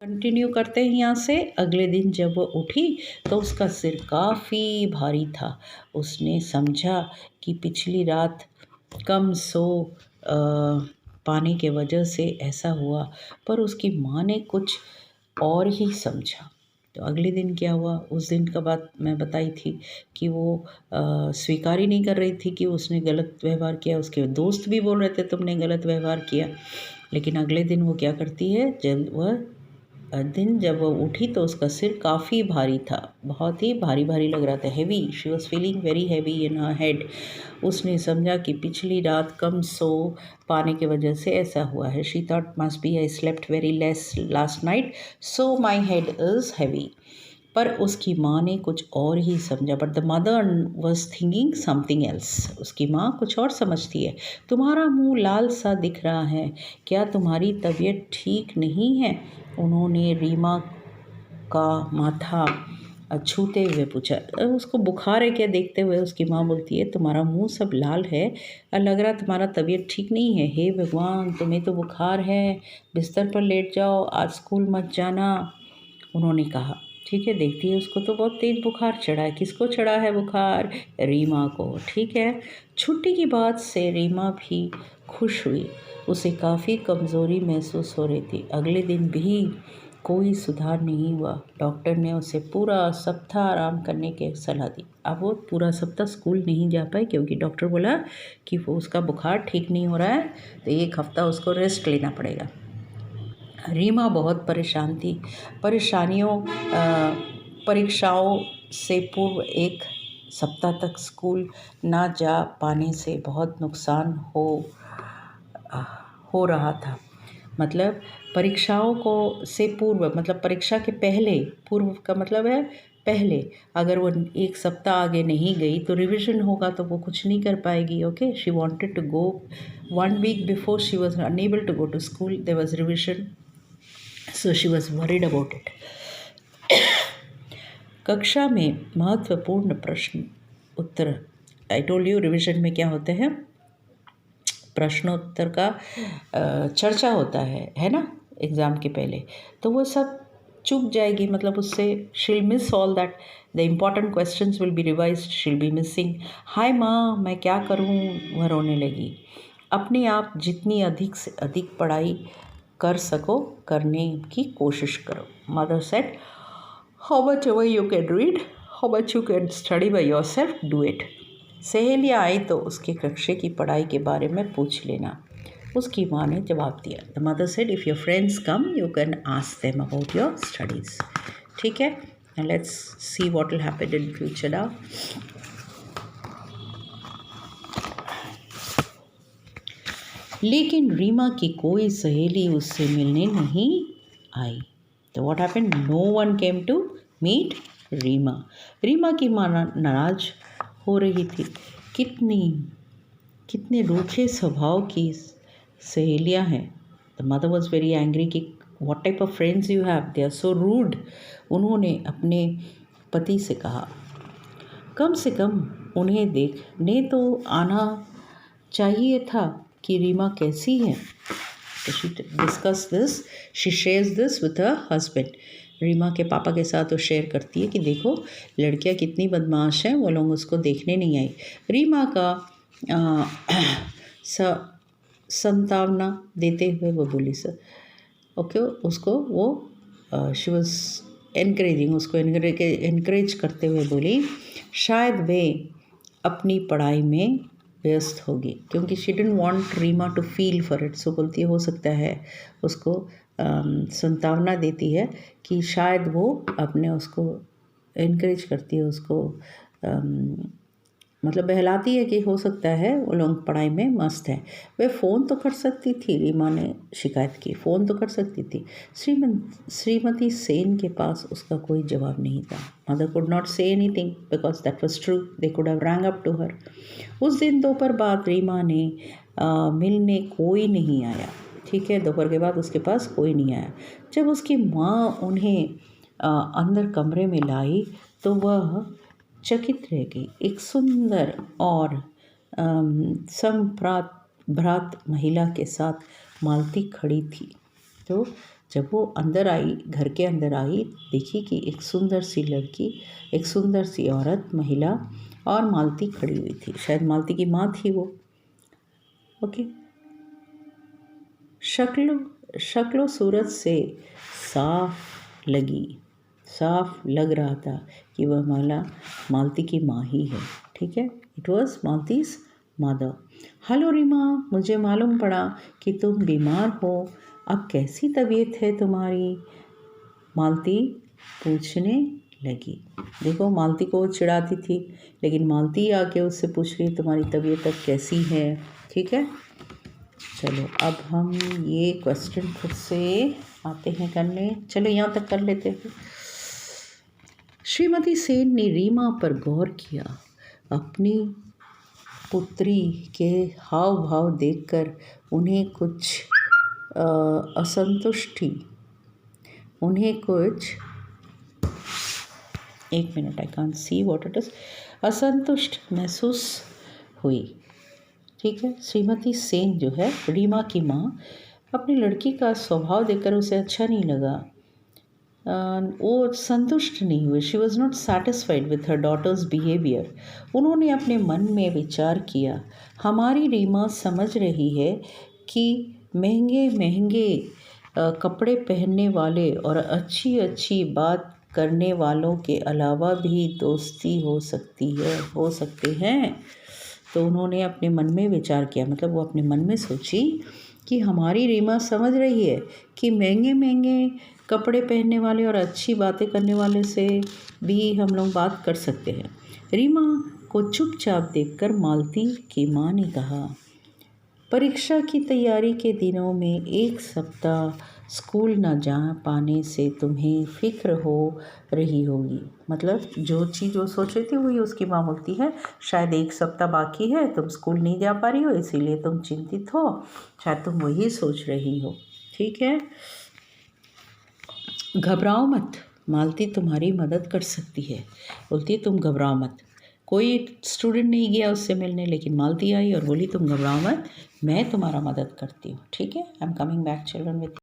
Continue करते हैं यहाँ से। अगले दिन जब वो उठी तो उसका सिर काफ़ी भारी था। उसने समझा कि पिछली रात कम सो पाने के वजह से ऐसा हुआ, पर उसकी माँ ने कुछ और ही समझा। तो अगले दिन क्या हुआ, उस दिन का बात मैं बताई थी कि वो स्वीकार ही नहीं कर रही थी कि उसने गलत व्यवहार किया। उसके दोस्त भी बोल रहे थे तुमने गलत व्यवहार किया। लेकिन अगले दिन वो क्या करती है, जब वो उठी तो उसका सिर काफ़ी भारी था, बहुत ही भारी भारी लग रहा था, heavy. She was feeling very heavy in her head. उसने समझा कि पिछली रात कम सो पाने की वजह से ऐसा हुआ है। She thought must be I slept very less last night so my head is heavy. पर उसकी माँ ने कुछ और ही समझा। But the mother was thinking something else. उसकी माँ कुछ और समझती है। तुम्हारा मुंह लाल सा दिख रहा है, क्या तुम्हारी तबीयत ठीक नहीं है? उन्होंने रीमा का माथा छूते हुए पूछा। उसको बुखार है क्या देखते हुए उसकी माँ बोलती है तुम्हारा मुंह सब लाल है, लग रहा तुम्हारा तबीयत ठीक नहीं है। हे भगवान, तुम्हें तो बुखार है, बिस्तर पर लेट जाओ, आज स्कूल मत जाना, उन्होंने कहा। ठीक है, देखती है उसको तो बहुत तेज़ बुखार चढ़ा है। किसको चढ़ा है बुखार? रीमा को। ठीक है, छुट्टी की बात से रीमा भी खुश हुई। उसे काफ़ी कमज़ोरी महसूस हो रही थी। अगले दिन भी कोई सुधार नहीं हुआ। डॉक्टर ने उसे पूरा सप्ताह आराम करने की सलाह दी। अब वो पूरा सप्ताह स्कूल नहीं जा पाई क्योंकि डॉक्टर बोला कि वो उसका बुखार ठीक नहीं हो रहा है, तो 1 हफ्ता उसको रेस्ट लेना पड़ेगा। रीमा बहुत परेशान थी। परीक्षाओं से पूर्व 1 सप्ताह तक स्कूल ना जा पाने से बहुत नुकसान हो रहा था। मतलब परीक्षाओं को से पूर्व, मतलब परीक्षा के पहले, पूर्व का मतलब है पहले, अगर वो 1 सप्ताह आगे नहीं गई तो रिवीजन होगा तो वो कुछ नहीं कर पाएगी। Okay, she wanted to go 1 week before she was unable to go to school, there was revision, so she was worried about it. कक्षा में महत्वपूर्ण प्रश्न उत्तर, आई टोल्ड यू रिविजन में क्या होते हैं, प्रश्नोत्तर का चर्चा होता है ना, एग्ज़ाम के पहले। तो वो सब चूक जाएगी, मतलब उससे she'll miss all that, the important questions will be revised, she'll be missing. Hi माँ, मैं क्या करूँ, वह रोने लगी। अपने आप जितनी अधिक से अधिक पढ़ाई कर सको करने की कोशिश करो। Mother said, how much ever you can read, how much you can study by yourself, do it. सहेलियाँ आई तो उसके कक्षा की पढ़ाई के बारे में पूछ लेना, उसकी माँ ने जवाब दिया। The mother said, if your friends come you can ask them about your studies. ठीक है, let's see what will happen in future now. लेकिन रीमा की कोई सहेली उससे मिलने नहीं आई। तो what happened, no one came to meet Reema. Reema की माँ नाराज हो रही थी। कितने रूखे स्वभाव की सहेलियां हैं। The mother was very angry कि what type of friends you have, they are so rude. उन्होंने अपने पति से कहा, कम से कम उन्हें देखने तो आना चाहिए था कि रीमा कैसी है। She discuss this, she shares this with her husband. Reema के पापा के साथ वो शेयर करती है कि देखो लड़कियां कितनी बदमाश हैं, वो लोग उसको देखने नहीं आई। रीमा का संतावना देते हुए वो बोली, सर ओके, उसको वो शी वॉज एनकरेजिंग, उसको एनकरेज करते हुए बोली शायद वे अपनी पढ़ाई में व्यस्त होगी, क्योंकि she didn't want Reema to feel for it. So बोलती है हो सकता है, उसको संतावना देती है कि शायद वो अपने, उसको इनकरेज करती है, उसको मतलब बहलाती है कि हो सकता है वो लोग पढ़ाई में मस्त है। वे फ़ोन तो कर सकती थी, रीमा ने शिकायत की, फ़ोन तो कर सकती थी। श्रीमती सेन के पास उसका कोई जवाब नहीं था। Mother could not say anything because that was true, they could have rang up to her. उस दिन दोपहर बाद रीमा ने मिलने कोई नहीं आया। ठीक है, दोपहर के बाद उसके पास कोई नहीं आया। जब उसकी माँ उन्हें अंदर कमरे में लाई तो वह चकित रह गई। एक सुंदर और भ्रात महिला के साथ मालती खड़ी थी। तो जब वो अंदर आई, घर के अंदर आई, देखी कि एक सुंदर सी लड़की, एक सुंदर सी औरत, महिला और मालती खड़ी हुई थी। शायद मालती की माँ थी वो। ओके। शक्लो सूरत से साफ लग रहा था कि वह मालती की माँ ही है। ठीक है, it was Malti's mother. Hello Reema, मुझे मालूम पड़ा कि तुम बीमार हो, अब कैसी तबीयत है तुम्हारी? मालती पूछने लगी। देखो, मालती को चिढ़ाती थी, लेकिन मालती आके उससे पूछ रही तुम्हारी तबीयत अब कैसी है। ठीक है, चलो अब हम ये क्वेश्चन फिर से आते हैं करने। चलो यहाँ तक कर लेते हैं। श्रीमती सेन ने रीमा पर गौर किया। अपनी पुत्री के हाव भाव देखकर उन्हें कुछ एक minute, I can't see what it is, असंतुष्ट महसूस हुई। ठीक है, श्रीमती सेन जो है, रीमा की माँ, अपनी लड़की का स्वभाव देखकर उसे अच्छा नहीं लगा। वो संतुष्ट नहीं हुई। She was not satisfied with her daughter's behaviour. उन्होंने अपने मन में विचार किया, हमारी रीमा समझ रही है कि महंगे महंगे कपड़े पहनने वाले और अच्छी अच्छी बात करने वालों के अलावा भी दोस्ती हो सकते हैं। तो उन्होंने अपने मन में विचार किया, मतलब वो अपने मन में सोची कि हमारी रीमा समझ रही है कि महंगे महंगे कपड़े पहनने वाले और अच्छी बातें करने वाले से भी हम लोग बात कर सकते हैं। रीमा को चुपचाप देखकर मालती की माँ ने कहा, परीक्षा की तैयारी के दिनों में 1 सप्ताह स्कूल न जा पाने से तुम्हें फिक्र हो रही होगी। मतलब जो चीज़ वो सोच रही थी वही उसकी माँ बोलती है, शायद 1 सप्ताह बाकी है, तुम स्कूल नहीं जा पा रही हो, इसीलिए तुम चिंतित हो, शायद तुम वही सोच रही हो। ठीक है, घबराओ मत, मालती तुम्हारी मदद कर सकती है। बोलती है तुम घबराओ मत। कोई स्टूडेंट नहीं गया उससे मिलने, लेकिन मालती आई और बोली तुम घबराओ मत, मैं तुम्हारा मदद करती हूँ। ठीक है, I am coming back children with